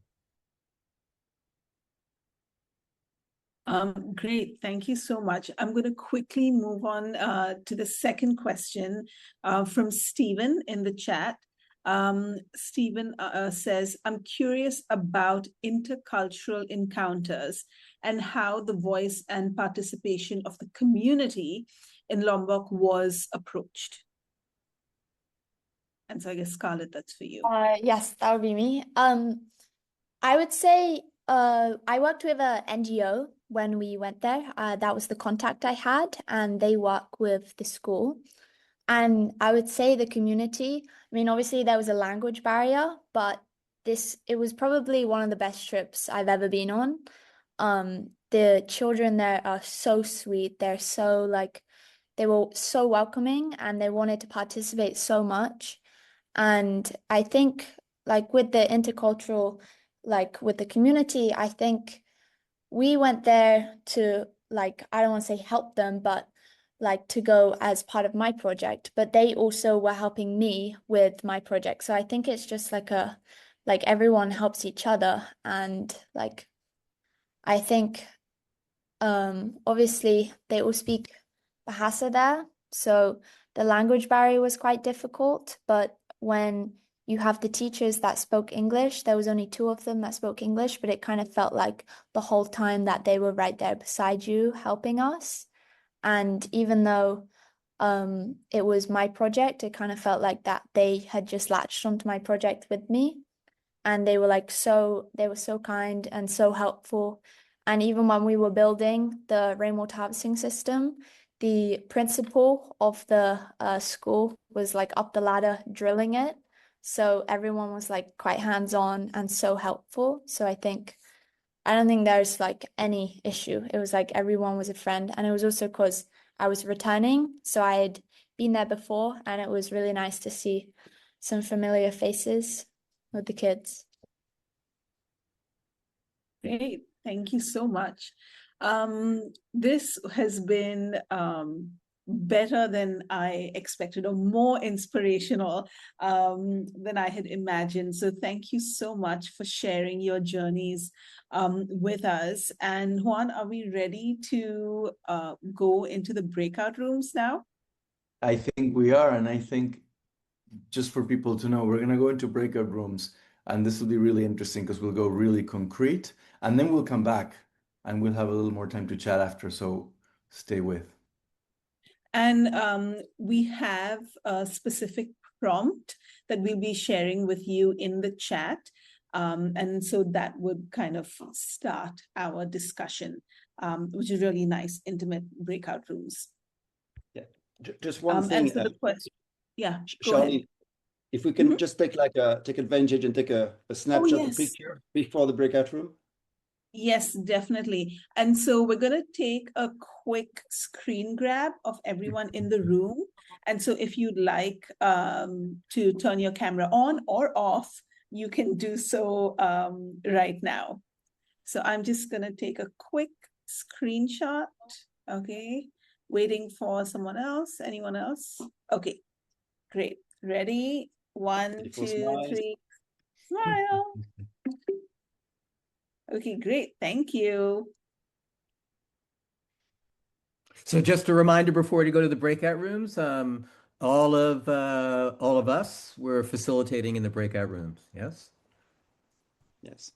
Great, thank you so much. I'm going to quickly move on to the second question from Stephen in the chat. Stephen says, I'm curious about intercultural encounters and how the voice and participation of the community in Lombok was approached. And so I guess, Scarlett, that's for you. Yes, that would be me. I would say I worked with an NGO when we went there. That was the contact I had, and they work with the school. And I would say the community, I mean, obviously there was a language barrier, but it was probably one of the best trips I've ever been on. The children there are so sweet. They were so welcoming and they wanted to participate so much. And I think with the intercultural, with the community, I think we went there to I don't want to say help them, but to go as part of my project, but they also were helping me with my project. So I think it's just everyone helps each other. And I think obviously they all speak Bahasa there. So the language barrier was quite difficult, but when you have the teachers that spoke English, there was only 2 of them that spoke English, but it kind of felt like the whole time that they were right there beside you helping us. And even though it was my project, it kind of felt like that they had just latched onto my project with me. And they were they were so kind and so helpful. And even when we were building the rainwater harvesting system, the principal of the school was up the ladder drilling it. So everyone was quite hands-on and so helpful. So I don't think there's any issue. It was everyone was a friend. And it was also because I was returning. So I had been there before and it was really nice to see some familiar faces with the kids. Great, thank you so much. This has been better than I expected, or more inspirational than I had imagined. So thank you so much for sharing your journeys with us. And Juan, are we ready to go into the breakout rooms now? I think we are, and I think just for people to know, we're going to go into breakout rooms, and this will be really interesting because we'll go really concrete, and then we'll come back and we'll have a little more time to chat after, so stay with. And we have a specific prompt that we'll be sharing with you in the chat. And so that would kind of start our discussion, which is really nice, intimate breakout rooms. Yeah, just one thing. And so the question, yeah, go ahead. Charlie, if we can just take advantage and take a snapshot, yes. a picture before the breakout room. Yes, definitely. And so we're going to take a quick screen grab of everyone in the room. And so if you'd like to turn your camera on or off, you can do so right now. So I'm just going to take a quick screenshot. Okay. Waiting for someone else. Anyone else? Okay. Great. Ready? 1, 2, 3. Smile. Okay, great. Thank you. So just a reminder before you go to the breakout rooms, all of us, we're facilitating in the breakout rooms. Yes? Yes.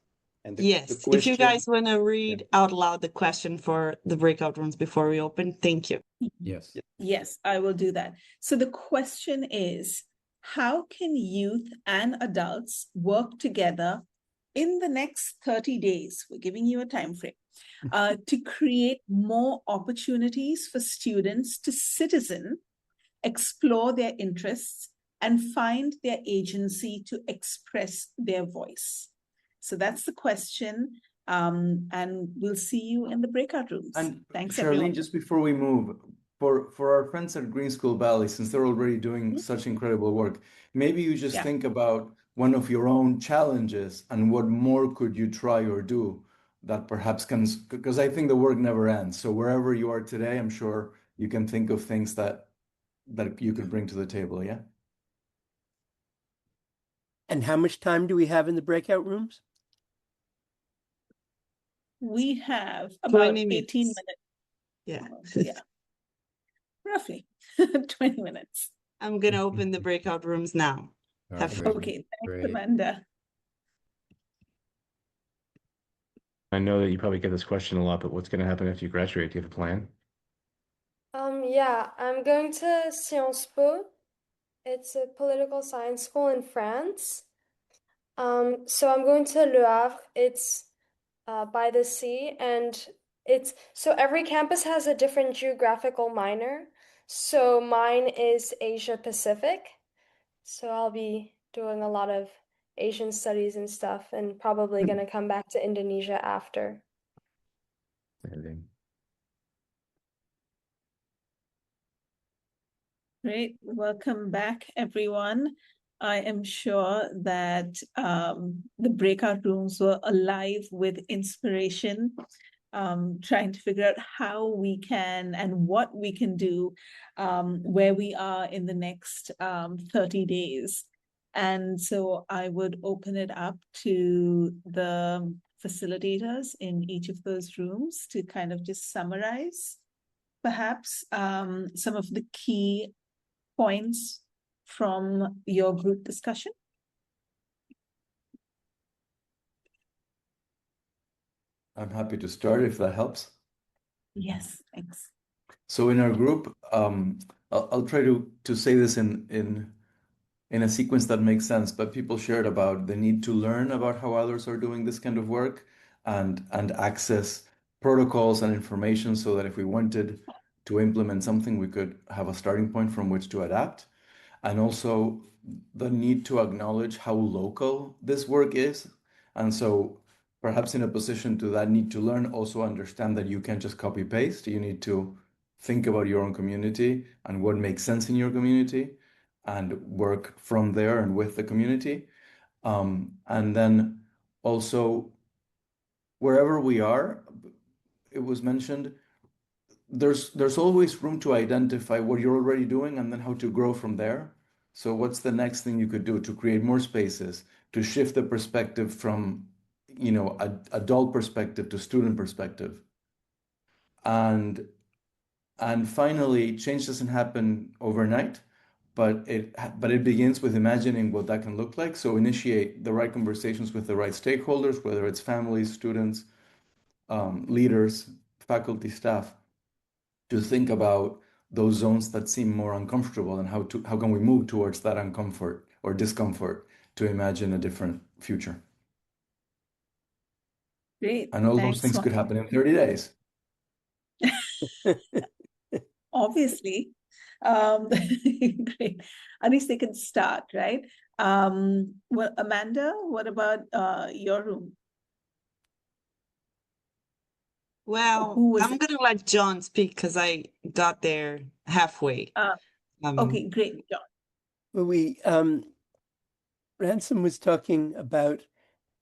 And yes, the question, if you guys want to read out loud the question for the breakout rooms before we open, thank you. Yes. Yes, I will do that. So the question is, how can youth and adults work together in the next 30 days? We're giving you a time frame to create more opportunities for students to citizen, explore their interests, and find their agency to express their voice. So that's the question. And we'll see you in the breakout rooms. And thanks, Charlene, everyone. just before we move, for our friends at Green School Bali, since they're already doing such incredible work, maybe you just think about one of your own challenges and what more could you try or do that perhaps can, because I think the work never ends. So wherever you are today, I'm sure you can think of things that you could bring to the table, yeah? And how much time do we have in the breakout rooms? We have about 18 minutes. Yeah. Yeah. Roughly 20 minutes. I'm going to open the breakout rooms now. Have fun. Okay, thanks, Amanda. I know that you probably get this question a lot, but what's going to happen after you graduate? Do you have a plan? Yeah, I'm going to Sciences Po. It's a political science school in France. So I'm going to Le Havre. It's by the sea, and so every campus has a different geographical minor. So mine is Asia Pacific. So I'll be doing a lot of Asian studies and stuff, and probably going to come back to Indonesia after. Great. Welcome back, everyone. I am sure that the breakout rooms were alive with inspiration, trying to figure out how we can and what we can do where we are in the next 30 days. And so I would open it up to the facilitators in each of those rooms to kind of just summarize perhaps some of the key points from your group discussion. I'm happy to start if that helps. Yes, thanks. So in our group, I'll try to say this in a sequence that makes sense, but people shared about the need to learn about how others are doing this kind of work and access protocols and information so that if we wanted to implement something, we could have a starting point from which to adapt. And also the need to acknowledge how local this work is. And so perhaps in a position to that need to learn, also understand that you can't just copy paste. You need to think about your own community and what makes sense in your community and work from there and with the community. And then also wherever we are, it was mentioned, there's always room to identify what you're already doing and then how to grow from there. So what's the next thing you could do to create more spaces, to shift the perspective from, adult perspective to student perspective. And finally, change doesn't happen overnight, but it begins with imagining what that can look like. So initiate the right conversations with the right stakeholders, whether it's families, students, leaders, faculty, staff, to think about those zones that seem more uncomfortable and how can we move towards that uncomfort or discomfort to imagine a different future. Great. And all those Thanks, things could happen in 30 days. Obviously. Great. At least they can start, right? Well, Amanda, what about your room? Well, Who was I'm gonna let John speak because I got there halfway. Okay, great, John. Well, Ransom was talking about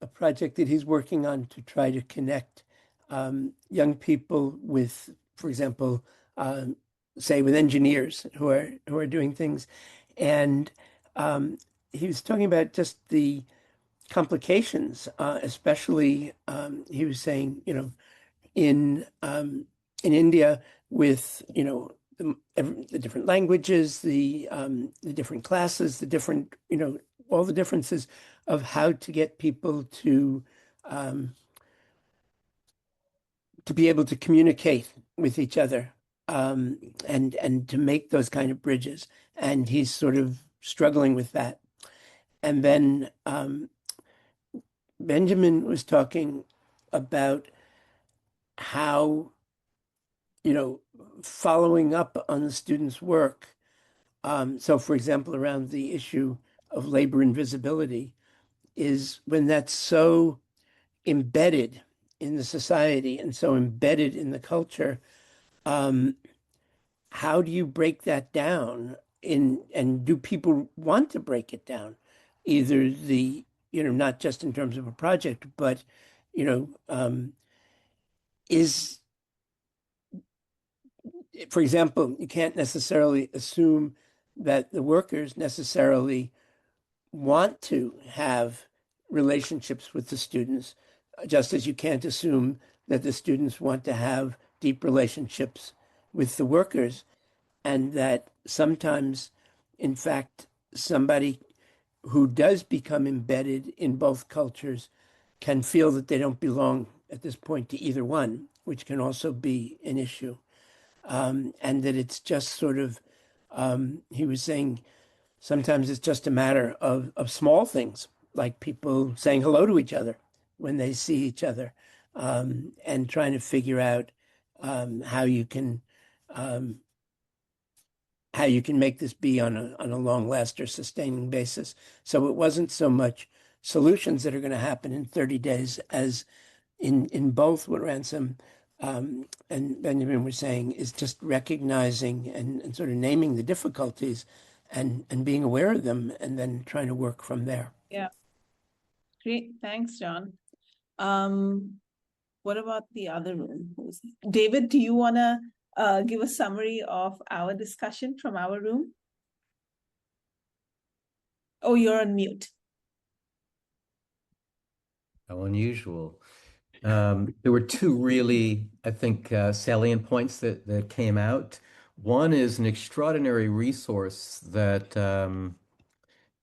a project that he's working on to try to connect young people with, for example, say with engineers who are doing things, and he was talking about just the complications, especially he was saying, in India with the different languages, the different classes, the different all the differences of how to get people to be able to communicate with each other, and to make those kind of bridges. And he's sort of struggling with that. And then Benjamin was talking about how, following up on the students' work. So, for example, around the issue of labor invisibility, is when that's so embedded in the society and so embedded in the culture, how do you break that down and do people want to break it down? Either not just in terms of a project, but, is, for example, you can't necessarily assume that the workers necessarily want to have relationships with the students, just as you can't assume that the students want to have deep relationships with the workers, and that sometimes, in fact, somebody who does become embedded in both cultures can feel that they don't belong at this point to either one, which can also be an issue. And that it's just sort of, he was saying, sometimes it's just a matter of small things, like people saying hello to each other when they see each other, and trying to figure out how you can make this be on a long last or sustaining basis. So it wasn't so much solutions that are going to happen in 30 days as in both what Ransom and Benjamin were saying, is just recognizing and sort of naming the difficulties and being aware of them, and then trying to work from there. Yeah. Great. Thanks, John. What about the other room? David, do you want to give a summary of our discussion from our room? Oh, you're on mute. How unusual. There were two really, I think, salient points that came out. One is an extraordinary resource that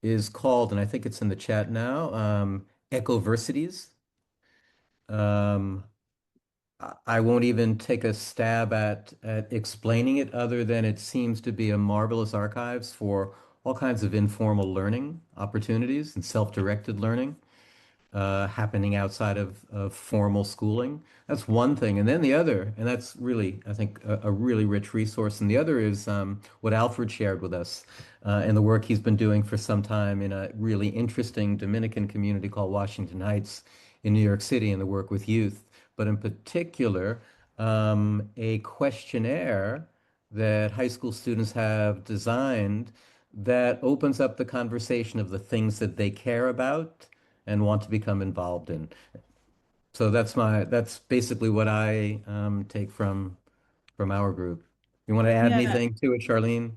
is called, and I think it's in the chat now, Ecoversities. I won't even take a stab at explaining it, other than it seems to be a marvelous archives for all kinds of informal learning opportunities and self-directed learning happening outside of formal schooling. That's one thing. And then the other, and that's really, I think, a really rich resource. And the other is what Alfred shared with us and the work he's been doing for some time in a really interesting Dominican community called Washington Heights in New York City, and the work with youth. But in particular, a questionnaire that high school students have designed that opens up the conversation of the things that they care about and want to become involved in. So that's basically what I take from from our group. You want to add Yeah. anything to it, Charlene?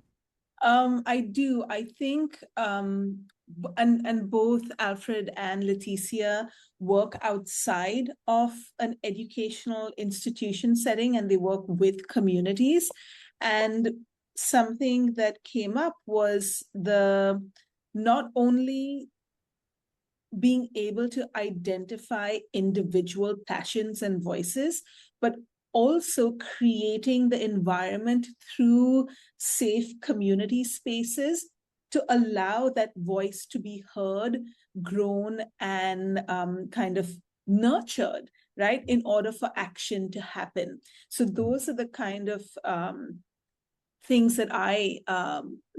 I do. I think, and both Alfred and Leticia work outside of an educational institution setting, and they work with communities. And something that came up was the not only being able to identify individual passions and voices, but also creating the environment through safe community spaces to allow that voice to be heard, grown, and kind of nurtured, right, in order for action to happen. So those are the kind of things that I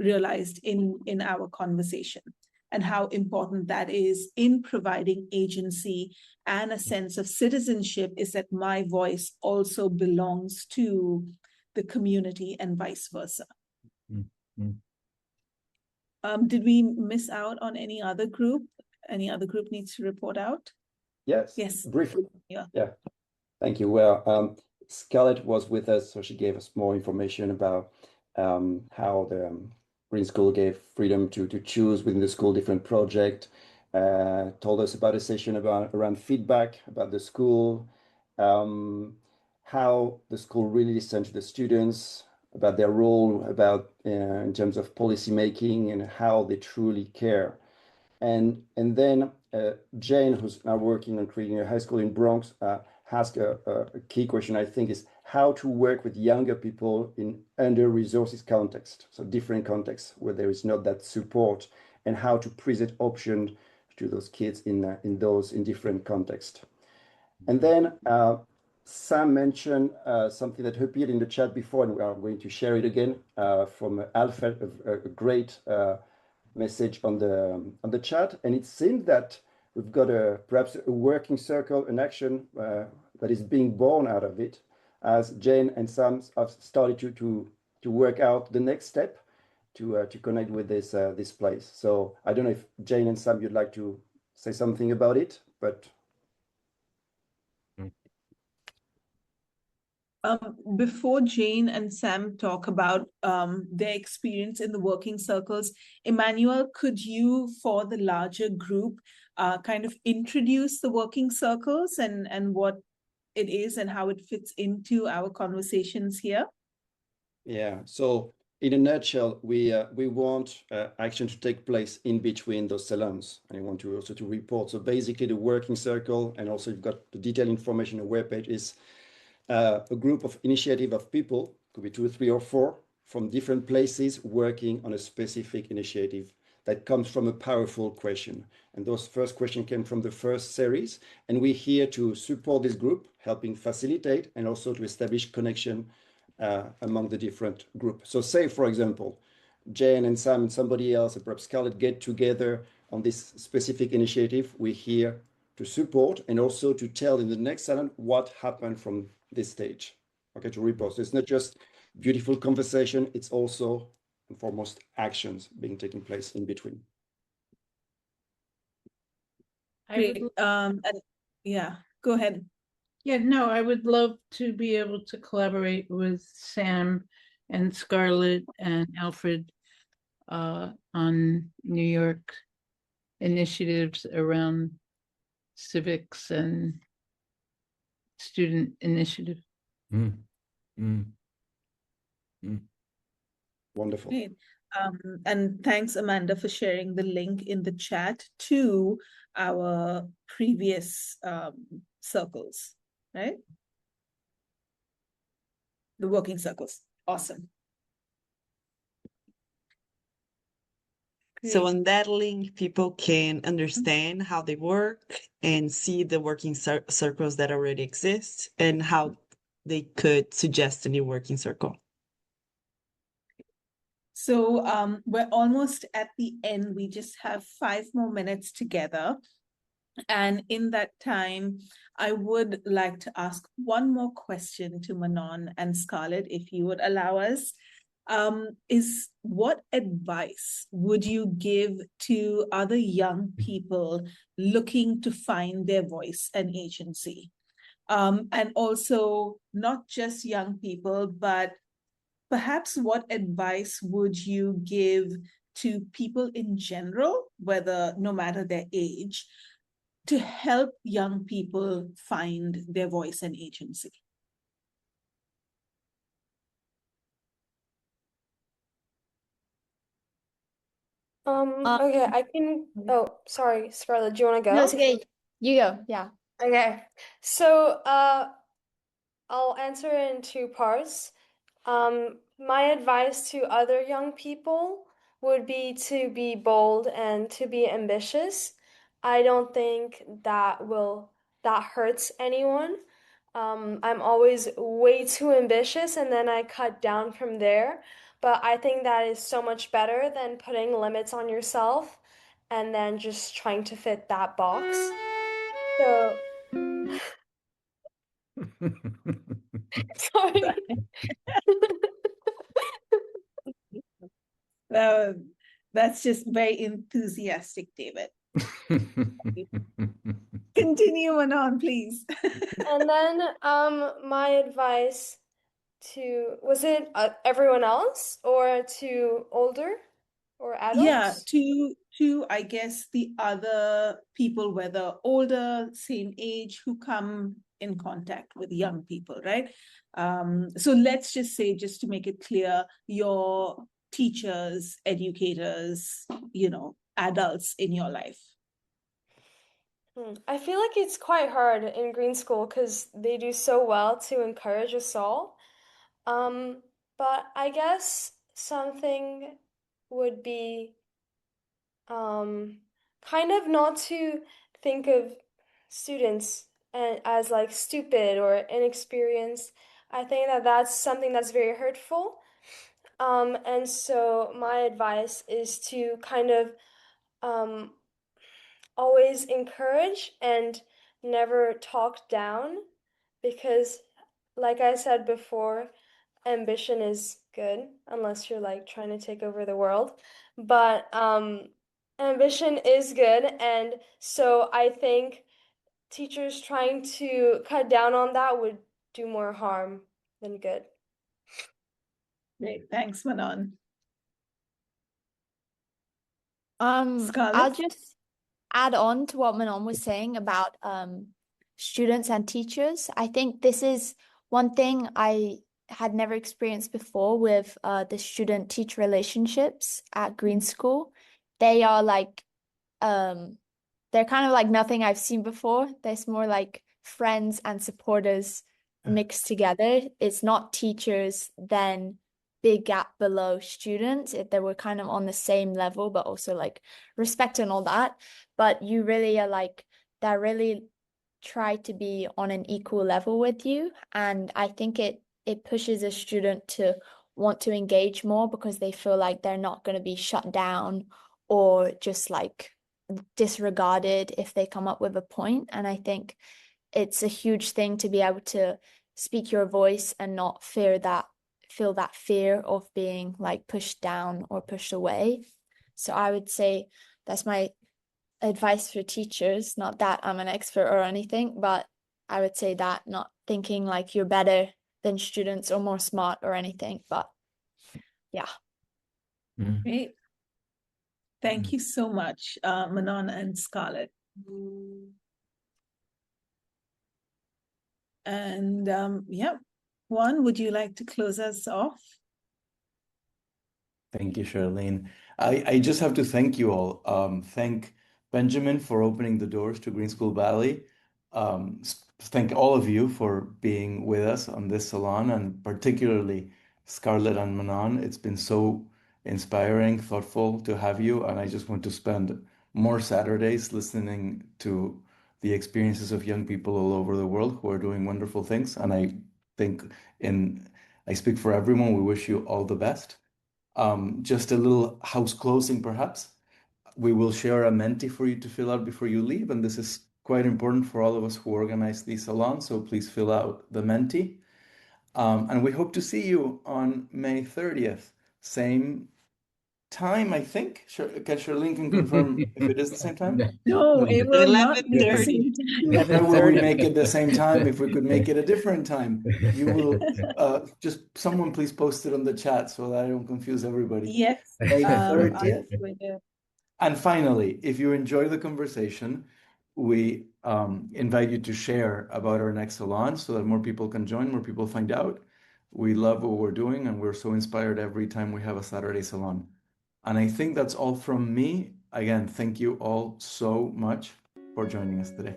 realized in our conversation, and how important that is in providing agency and a sense of citizenship, is that my voice also belongs to the community and vice versa. Mm-hmm. Did we miss out on any other group? Any other group needs to report out? Yes. Yes. Briefly. Yeah. Thank you. Well, Scarlett was with us, so she gave us more information about how the Green School gave freedom to choose within the school different project. Told us about a session around feedback about the school, how the school really listened to the students, about their role, about in terms of policy making, and how they truly care. And then Jane, who's now working on creating a high school in Bronx, asked a key question, I think, is how to work with younger people in under-resourced context, so different contexts where there is not that support, and how to present options to those kids in different contexts. And then Sam mentioned something that appeared in the chat before, and we are going to share it again from Alfred, a great message on the chat, and it seems that we've got perhaps a working circle, an action that is being born out of it, as Jane and Sam have started to work out the next step to connect with this place. So I don't know if Jane and Sam, you'd like to say something about it, but before Jane and Sam talk about their experience in the working circles, Emmanuel, could you, for the larger group, kind of introduce the working circles and what it is and how it fits into our conversations here? Yeah, so in a nutshell, we want action to take place in between those salons, and we want to also to report. So basically the working circle, and also you've got the detailed information on the webpage, is a group of initiative of people, could be 2, 3, or 4, from different places working on a specific initiative that comes from a powerful question. And those first questions came from the first series, and we're here to support this group, helping facilitate and also to establish connection among the different groups. So say, for example, Jane and Sam and somebody else, and perhaps Scarlett, get together on this specific initiative. We're here to support and also to tell in the next salon what happened from this stage, okay, to report. So it's not just beautiful conversation, it's also and foremost actions being taking place in between. Great. Yeah, go ahead. Yeah, no, I would love to be able to collaborate with Sam and Scarlett and Alfred on New York initiatives around civics and student initiative. Wonderful. Great. And thanks, Amanda, for sharing the link in the chat to our previous circles, right? The working circles. Awesome. So on that link, people can understand how they work and see the working circles that already exist and how they could suggest a new working circle. So we're almost at the end. We just have 5 more minutes together. And in that time, I would like to ask one more question to Manon and Scarlett, if you would allow us. Is what advice would you give to other young people looking to find their voice and agency? And also not just young people, but perhaps what advice would you give to people in general, whether no matter their age, to help young people find their voice and agency? Okay, I can. Oh, sorry, Scarlett, do you want to go? No, it's okay. You go. Yeah. Okay. So, I'll answer it in two parts. My advice to other young people would be to be bold and to be ambitious. I don't think that hurts anyone. I'm always way too ambitious and then I cut down from there. But I think that is so much better than putting limits on yourself and then just trying to fit that box. So, sorry. That's just very enthusiastic, David. Continue, Manon, please. And then my advice to, was it everyone else or to older or Yeah, adults? to I guess the other people, whether older, same age, who come in contact with young people, right? So let's just say, just to make it clear, your teachers, educators, adults in your life. I feel like it's quite hard in green school because they do so well to encourage us all. But I guess something would be kind of not to think of students as like stupid or inexperienced. I think that that's something that's very hurtful. And so my advice is to kind of um, always encourage and never talk down because, like I said before, ambition is good unless you're like trying to take over the world. But ambition is good, and so I think teachers trying to cut down on that would do more harm than good. Great, thanks, Manon. I'll Scarlett? just add on to what Manon was saying about students and teachers. I think this is one thing I had never experienced before with the student-teacher relationships at Green School. They are like they're kind of like nothing I've seen before. There's more like friends and supporters mixed together. It's not teachers then big gap below students. They were kind of on the same level, but also like respect and all that. But you really are like, that really try to be on an equal level with you. And I think it pushes a student to want to engage more because they feel like they're not going to be shut down or just like disregarded if they come up with a point. And I think it's a huge thing to be able to speak your voice and not feel that fear of being like pushed down or pushed away. So I would say that's my advice for teachers. Not that I'm an expert or anything, but I would say that, not thinking like you're better than students or more smart or anything, but yeah. Great. Thank you so much, Manon and Scarlett. And yeah, Juan, would you like to close us off? Thank you, Charlene. I just have to thank you all. Thank Benjamin for opening the doors to Green School Bali. Thank all of you for being with us on this salon, and particularly Scarlett and Manon. It's been so inspiring, thoughtful to have you, and I just want to spend more Saturdays listening to the experiences of young people all over the world who are doing wonderful things. And I think I speak for everyone. We wish you all the best. Just a little house closing, perhaps. We will share a Menti for you to fill out before you leave, and this is quite important for all of us who organize these salons, so please fill out the Menti. And we hope to see you on May 30th, same time, I think. Can Charlene can confirm if it is the same time? No, it will not be the 11:30. same time. When will we 11:30. make it the same time? If we could make it a different time, you will just someone please post it on the chat so that I don't confuse everybody. Yes, May I'm 30th. going to. And finally, if you enjoy the conversation, we invite you to share about our next salon so that more people can join, more people find out. We love what we're doing, and we're so inspired every time we have a Saturday salon. And I think that's all from me. Again, thank you all so much for joining us today.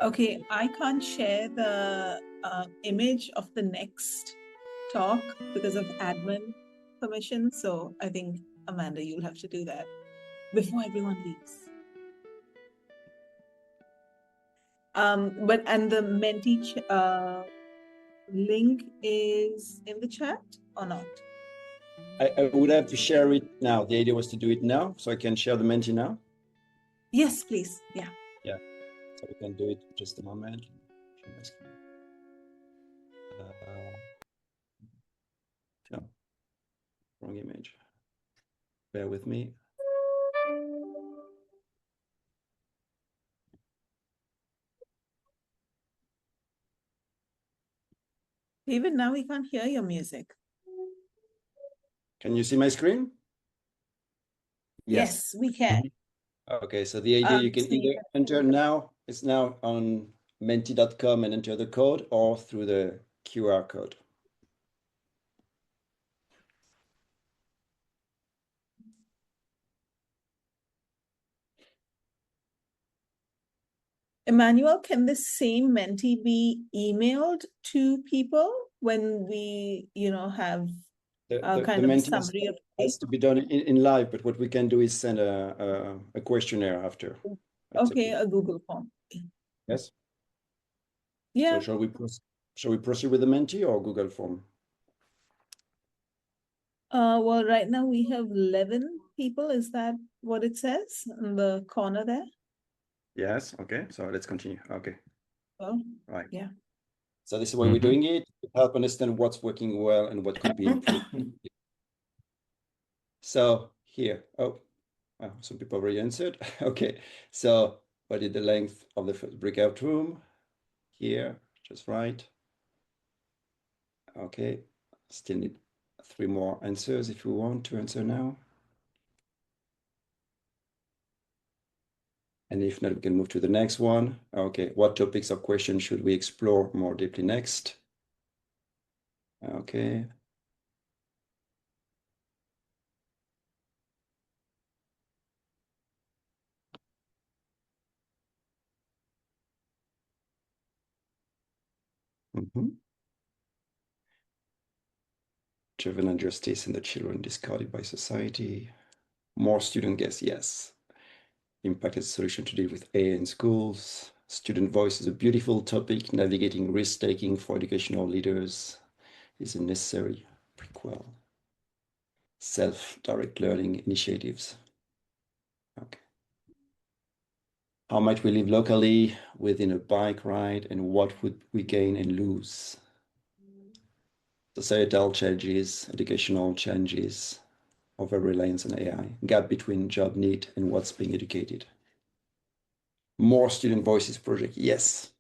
Okay, I can't share the image of the next talk because of admin permission. So I think, Amanda, you'll have to do that before everyone leaves. And the Menti link is in the chat or not? I would have to share it now. The idea was to do it now, so I can share the Menti now. Yes, please. Yeah. Yeah, so we can do it just a moment. No, wrong image. Bear with me. Even now we can't hear your music. Can you see my screen? Yes, we can. Okay, so the idea you can so you either enter now, it's now on menti.com and enter the code, or through the QR code. Emmanuel, can the same Menti be emailed to people when we, have kind of a Menti summary of the has to be done in live, but what we can do is send a questionnaire after. That's okay, a Google form. Yes. Yeah. So shall we proceed with the Menti or Google form? Well, right now we have 11 people. Is that what it says in the corner there? Yes. Okay. So let's continue. Okay. Well, Right. yeah. So this is why we're doing it to help understand what's working well and what could be improved. So here, some people already answered. Okay. So what is the length of the first breakout room? Here, just right. Okay. Still need 3 more answers if you want to answer now. And if not, we can move to the next one. Okay, what topics or questions should we explore more deeply next? Okay. Juvenile justice and the children discarded by society. More student guests, yes. Impact as a solution to deal with AI in schools. Student voice is a beautiful topic. Navigating risk-taking for educational leaders is a necessary prequel. Self-direct learning initiatives. Okay. How might we live locally within a bike ride, and what would we gain and lose? Societal changes, educational changes, over-reliance on AI, gap between job need and what's being educated. More student voices project, yes.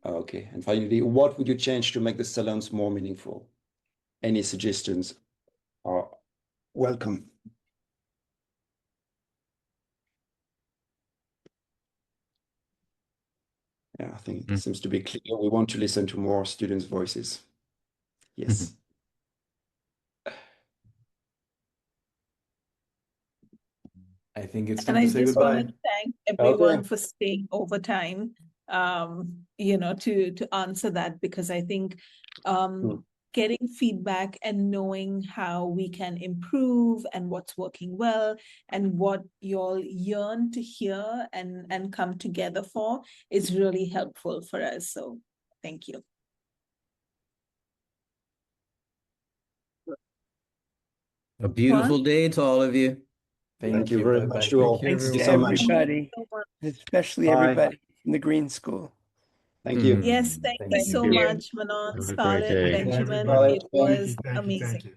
Okay, and finally, what would you change to make the salons more meaningful? Any suggestions are welcome. Yeah, I think it seems to be clear. We want to listen to more students' voices. Yes. I think it's And time I to say just want goodbye. to thank everyone Okay. for staying over time, to answer that, because I think getting feedback and knowing how we can improve and what's working well and what you'll yearn to hear and come together for is really helpful for us. So thank you. A beautiful day to all of you. Thank you very Bye-bye. much to all. Thank you, Thank you To so much. everybody, especially Bye. everybody in the Green School. Thank you. Yes, thank you Thank so you. much, Manon, Have a great Scarlett, day. Thank you, Benjamin. everybody. It was amazing.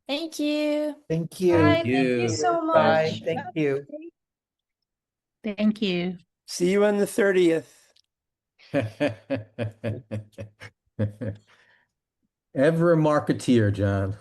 Thank you. Thank you. Bye. Thank Thank you you. so Bye. much. Thank you. Thank you. See you on the 30th. Ever a marketeer, John.